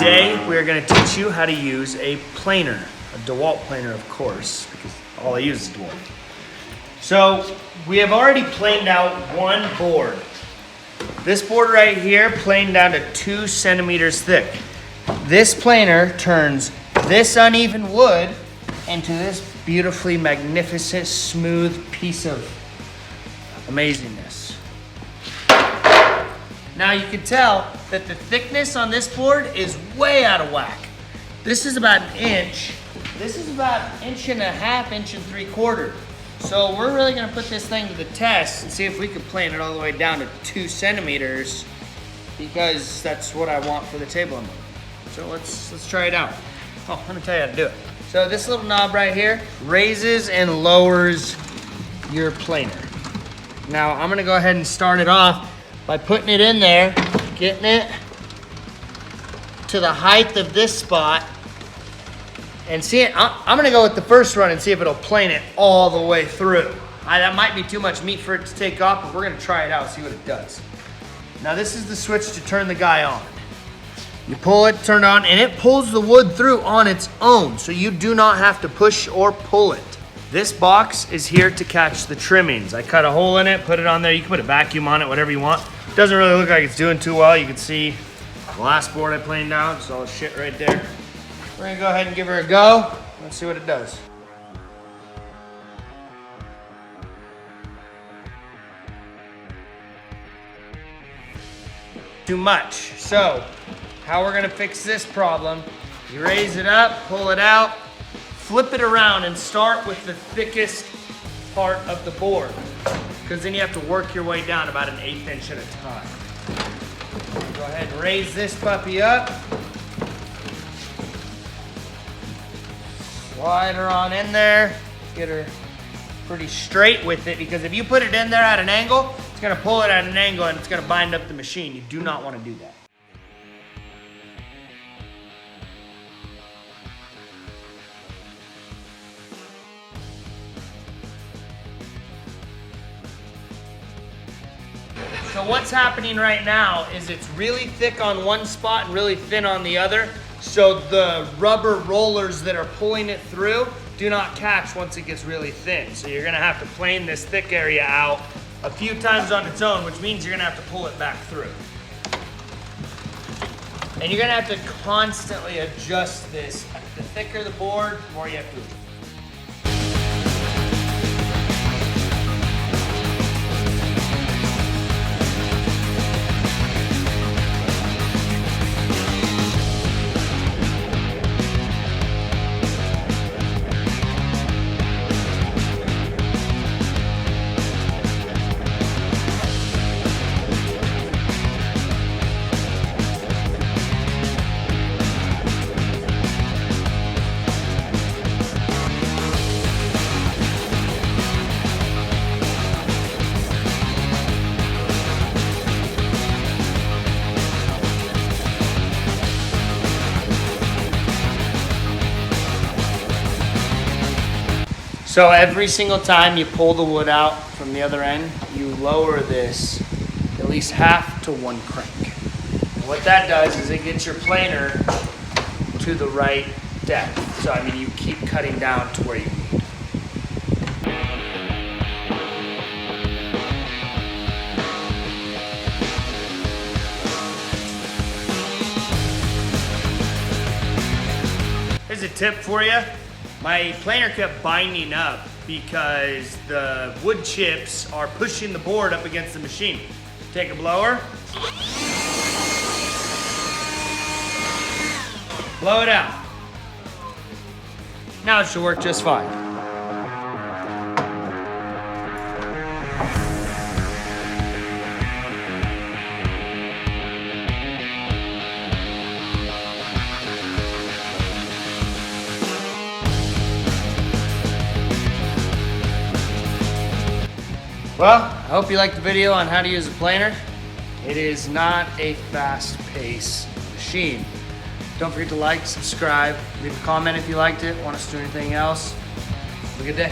Today we are going to teach you how to use a planer, a Dewalt planer of course, because all I use is Dewalt. So we have already planed out one board. This board right here planed down to 2 centimeters thick. This planer turns this uneven wood into this beautifully magnificent, smooth piece of amazingness. Now you can tell that the thickness on this board is way out of whack. This is about an inch. This is about 1.5 inches, 1 3/4. So we're really gonna put this thing to the test and see if we can plane it all the way down to 2 centimeters, because that's what I want for the table I'm on. So let's try it out. Oh, let me tell you how to do it. So this little knob right here raises and lowers your planer. Now I'm gonna go ahead and start it off by putting it in there, getting it to the height of this spot, and see it. I'm gonna go with the first run and see if it'll plane it all the way through. That might be too much meat for it to take off, but we're gonna try it out, see what it does. Now this is the switch to turn the guy on. You pull it, turn it on, and it pulls the wood through on its own, so you do not have to push or pull it. This box is here to catch the trimmings. I cut a hole in it, put it on there. You can put a vacuum on it, whatever you want. It doesn't really look like it's doing too well. You can see the last board I planed down, it's all shit right there. We're gonna go ahead and give her a go. Let's see what it does. Too much. So, how we're gonna fix this problem, you raise it up, pull it out, flip it around and start with the thickest part of the board, because then you have to work your way down about 1/8 inch at a time. Go ahead and raise this puppy up. Slide her on in there. Get her pretty straight with it, because if you put it in there at an angle, it's gonna pull it at an angle and it's gonna bind up the machine. You do not want to do that. So what's happening right now is it's really thick on one spot and really thin on the other. So the rubber rollers that are pulling it through do not catch once it gets really thin. So you're gonna have to plane this thick area out a few times on its own, which means you're gonna have to pull it back through. And you're gonna have to constantly adjust this. The thicker the board, the more you have to adjust. So every single time you pull the wood out from the other end, you lower this at least half to 1 crank. And what that does is it gets your planer to the right depth. So I mean, you keep cutting down to where you need. Here's a tip for you. My planer kept binding up because the wood chips are pushing the board up against the machine. Take a blower. Blow it out. Now it should work just fine. Well, I hope you liked the video on how to use a planer. It is not a fast-paced machine. Don't forget to like, subscribe, leave a comment if you liked it, want us to do anything else. Have a good day.